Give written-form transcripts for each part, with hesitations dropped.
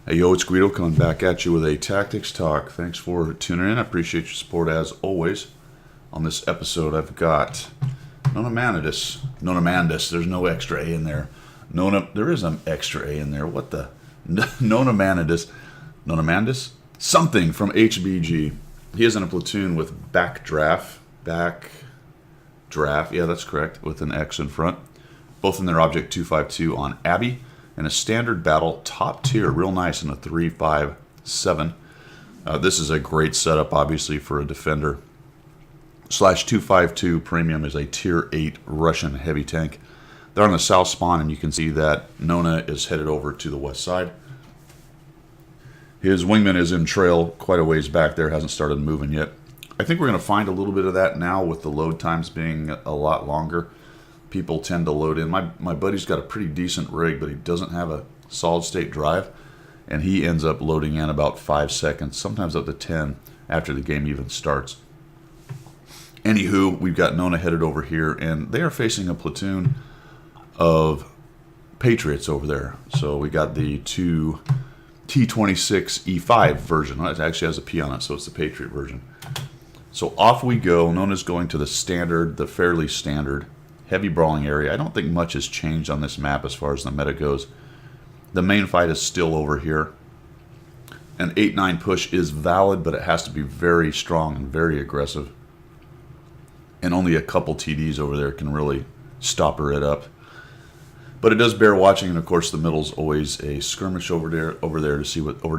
Hey yo, it's Guido coming back at you with a Tactics Talk. Thanks for tuning in. I appreciate your support as always. On this episode, I've got Nonamanadus. Nonamanadus. There's no extra A in there. There is an extra A in there. What the? Nonamanadus. Nonamanadus? Something from HBG. He is in a platoon with Backdraft. Yeah, that's correct. With an X in front. Both in their Object 252 on Abbey. And a standard battle, top tier, real nice in a 357. This is a great setup, obviously, for a defender. Slash 252 premium is a tier 8 Russian heavy tank. They're on the south spawn, and you can see that Nona is headed over to the west side. His wingman is in trail quite a ways back there, hasn't started moving yet. I think we're going to find a little bit of that now with the load times being a lot longer. People tend to load in. My buddy's got a pretty decent rig, but he doesn't have a solid state drive, and he ends up loading in about 5 seconds, sometimes up to 10 after the game even starts. Anywho, we've got Nona headed over here, and they are facing a platoon of Patriots over there. So we got the two T-26 E5 version. It actually has a P on it, so it's the Patriot version. So off we go. Nona's going to the standard, the fairly standard heavy brawling area. I don't think much has changed on this map as far as the meta goes. The main fight is still over here. An 8-9 push is valid, but it has to be very strong and very aggressive. And only a couple TDs over there can really stopper it up. But it does bear watching, and of course the middle's always a skirmish over there to see what over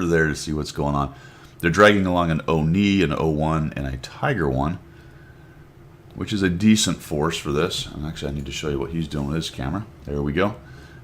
there to see what's going on. They're dragging along an Oni, an O1, and a Tiger 1. Which is a decent force for this. And actually, I need to show you what he's doing with his camera. There we go.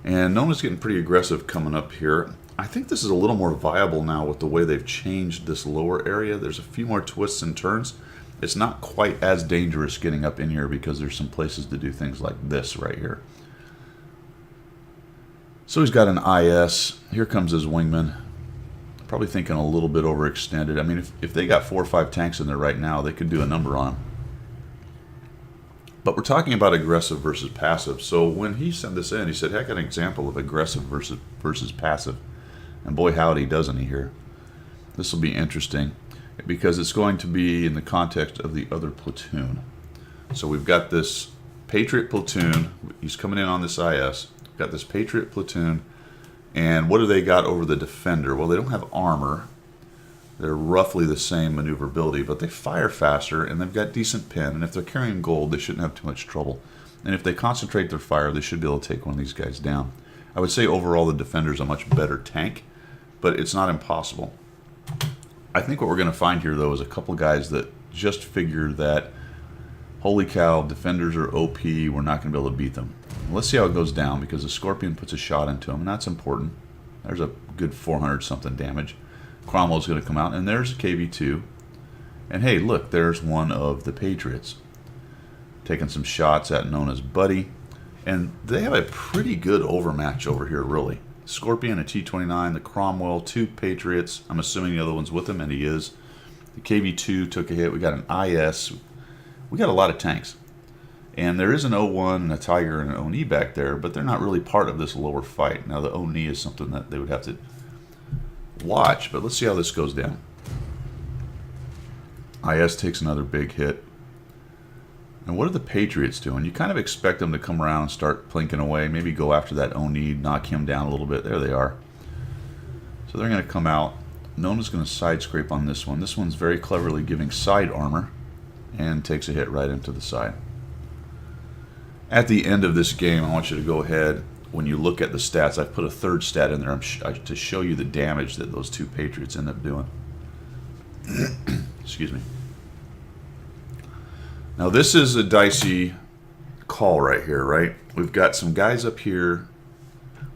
And Nona's getting pretty aggressive coming up here. I think this is a little more viable now with the way they've changed this lower area. There's a few more twists and turns. It's not quite as dangerous getting up in here because there's some places to do things like this right here. So he's got an IS. Here comes his wingman. Probably thinking a little bit overextended. I mean, if they got 4 or 5 tanks in there right now, they could do a number on them. But we're talking about aggressive versus passive. So when he sent this in, he said, heck, an example of aggressive versus passive. And boy, howdy, doesn't he here. This will be interesting because it's going to be in the context of the other platoon. So we've got this Patriot platoon. He's coming in on this IS. We've got this Patriot platoon. And what do they got over the defender? Well, they don't have armor. They're roughly the same maneuverability, but they fire faster, and they've got decent pin, and if they're carrying gold, they shouldn't have too much trouble. And if they concentrate their fire, they should be able to take one of these guys down. I would say overall the defender's a much better tank, but it's not impossible. I think what we're going to find here, though, is a couple guys that just figure that, holy cow, defenders are OP, we're not going to be able to beat them. Let's see how it goes down, because the Scorpion puts a shot into him, and that's important. There's a good 400-something damage. Cromwell's going to come out, and there's a KV-2. And hey, look, there's one of the Patriots. Taking some shots at Nona's buddy. And they have a pretty good overmatch over here, really. Scorpion, a T-29, the Cromwell, 2 Patriots. I'm assuming the other one's with him, and he is. The KV-2 took a hit. We got an IS. We got a lot of tanks. And there is an O1 and a Tiger and an Oni back there, but they're not really part of this lower fight. Now, the Oni is something that they would have to watch, but let's see how this goes down. IS takes another big hit. And what are the Patriots doing? You kind of expect them to come around and start plinking away, maybe go after that Oni, knock him down a little bit. There they are. So they're going to come out. Nona's going to side scrape on this one. This one's very cleverly giving side armor and takes a hit right into the side. At the end of this game, I want you to go ahead. When you look at the stats, I've put a third stat in there to show you the damage that those 2 Patriots end up doing. Excuse me. Now this is a dicey call right here, right? We've got some guys up here.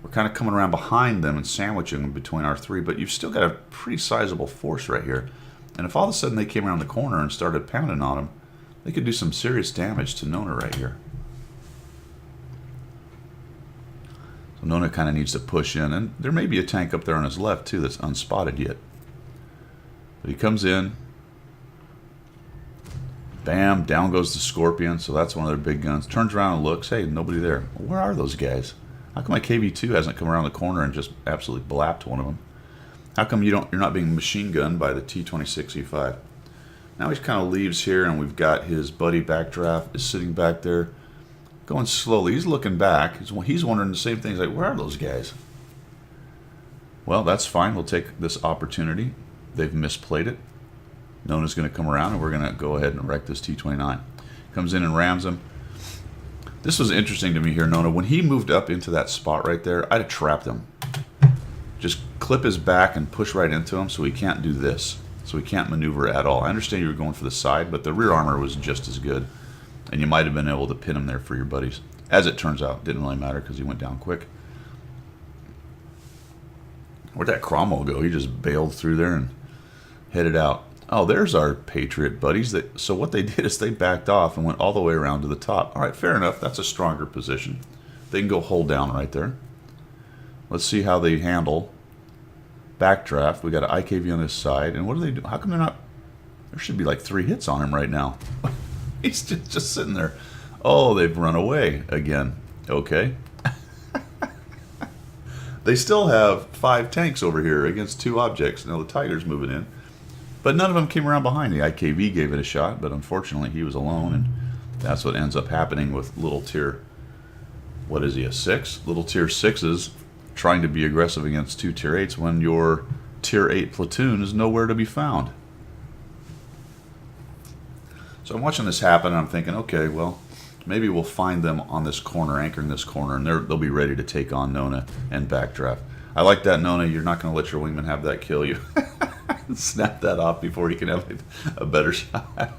We're kind of coming around behind them and sandwiching them between our 3, but you've still got a pretty sizable force right here. And if all of a sudden they came around the corner and started pounding on them, they could do some serious damage to Nona right here. So Nona kind of needs to push in, and there may be a tank up there on his left too that's unspotted yet. But he comes in, bam, down goes the Scorpion, so that's one of their big guns. Turns around and looks, hey, nobody there. Well, where are those guys? How come my KV2 hasn't come around the corner and just absolutely blapped one of them? How come you're not being machine gunned by the T-26E5? Now he kind of leaves here, and we've got his buddy Backdraft is sitting back there, going slowly. He's looking back. He's wondering the same thing. He's like, where are those guys? Well, that's fine. We'll take this opportunity. They've misplayed it. Nona's going to come around, and we're going to go ahead and wreck this T-29. Comes in and rams him. This was interesting to me here, Nona. When he moved up into that spot right there, I'd have trapped him. Just clip his back and push right into him so he can't do this. So he can't maneuver at all. I understand you were going for the side, but the rear armor was just as good. And you might have been able to pin him there for your buddies. As it turns out, didn't really matter because he went down quick. Where'd that Cromwell go? He just bailed through there and headed out. Oh, there's our Patriot buddies. So what they did is they backed off and went all the way around to the top. All right, fair enough. That's a stronger position. They can go hold down right there. Let's see how they handle Backdraft. We got an IKV on this side. And what do they do? How come they're not... There should be like 3 hits on him right now. He's just sitting there. Oh, they've run away again. Okay. They still have 5 tanks over here against 2 objects. Now the Tiger's moving in. But none of them came around behind. The IKV gave it a shot, but unfortunately he was alone, and that's what ends up happening with little tier... What is he, a 6? Little tier 6s trying to be aggressive against 2 tier 8s when your tier 8 platoon is nowhere to be found. So I'm watching this happen, and I'm thinking, okay, well, maybe we'll find them on this corner, anchoring this corner, and they'll be ready to take on Nona and Backdraft. I like that, Nona. You're not going to let your wingman have that kill you. Snap that off before he can have a better shot.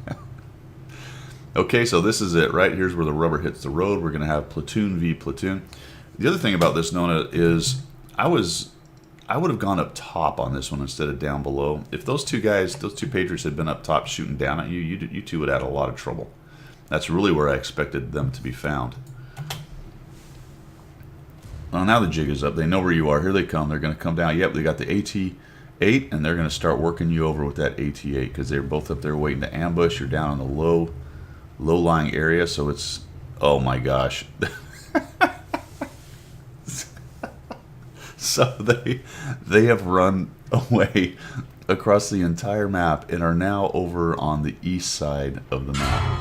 Okay, so this is it, right? Here's where the rubber hits the road. We're going to have platoon v platoon. The other thing about this, Nona, is I would have gone up top on this one instead of down below. If those 2 guys, those 2 Patriots had been up top shooting down at you, you 2 would have had a lot of trouble. That's really where I expected them to be found. Well, now the jig is up. They know where you are. Here they come. They're going to come down. Yep, they got the AT-8, and they're going to start working you over with that AT-8 because they're both up there waiting to ambush. You're down in the low-lying area, so it's... Oh, my gosh. So they have run away across the entire map and are now over on the east side of the map,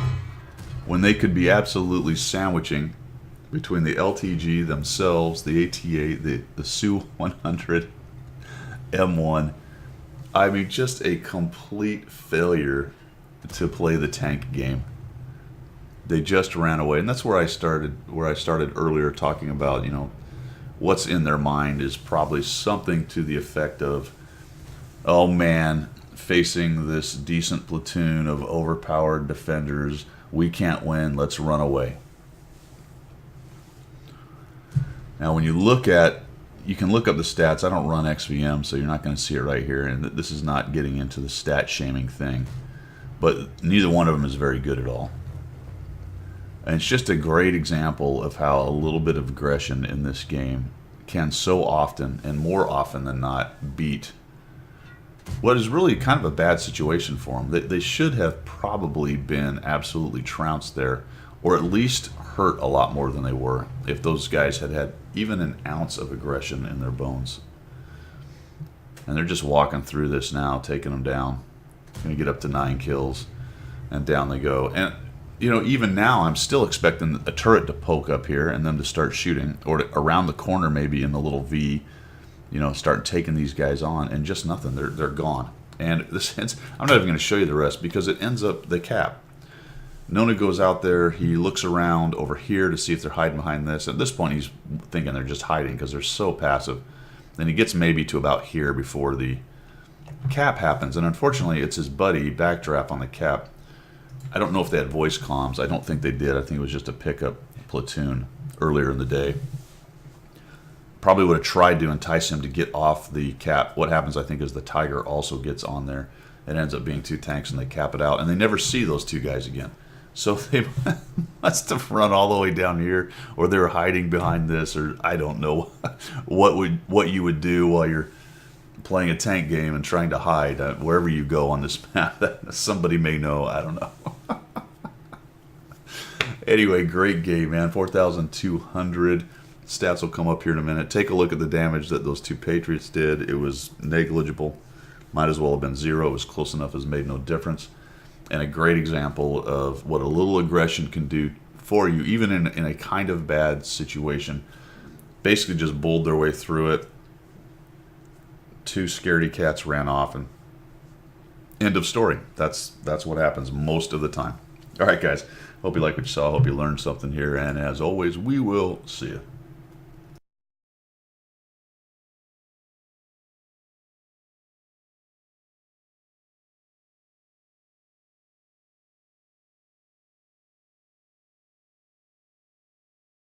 when they could be absolutely sandwiching between the LTG themselves, the AT-8, the Su-100 M1. I mean, just a complete failure to play the tank game. They just ran away, and that's where I started earlier, talking about, you know, what's in their mind is probably something to the effect of, oh man, facing this decent platoon of overpowered defenders, we can't win, let's run away. Now when you look at, you can look up the stats. I don't run XVM, so you're not going to see it right here, and this is not getting into the stat shaming thing, but neither one of them is very good at all. And it's just a great example of how a little bit of aggression in this game can so often, and more often than not, beat what is really kind of a bad situation for them. They should have probably been absolutely trounced there, or at least hurt a lot more than they were, if those guys had had even an ounce of aggression in their bones. And they're just walking through this now, taking them down. Going to get up to 9 kills, and down they go. And you know, even now, I'm still expecting a turret to poke up here and them to start shooting, or to, around the corner maybe in the little V, you know, start taking these guys on, and just nothing. They're gone. And this ends, I'm not even going to show you the rest because it ends up the cap. Nona goes out there. He looks around over here to see if they're hiding behind this. At this point, he's thinking they're just hiding because they're so passive. Then he gets maybe to about here before the cap happens. And unfortunately, it's his buddy, Backdraft, on the cap. I don't know if they had voice comms. I don't think they did. I think it was just a pickup platoon earlier in the day. Probably would have tried to entice him to get off the cap. What happens, I think, is the Tiger also gets on there. It ends up being 2 tanks, and they cap it out. And they never see those 2 guys again. So they must have run all the way down here, or they were hiding behind this, or I don't know what you would do while you're playing a tank game and trying to hide wherever you go on this map. Somebody may know. I don't know. Anyway, great game, man. 4,200. stats will come up here in a minute. Take a look at the damage that those two Patriots did. It was negligible. Might as well have been 0. It was close enough as made no difference. And a great example of what a little aggression can do for you, even in a kind of bad situation. Basically just bowled their way through it. 2 scaredy cats ran off, and end of story. That's what happens most of the time. All right, guys. Hope you like what you saw. Hope you learned something here. And as always, we will see you.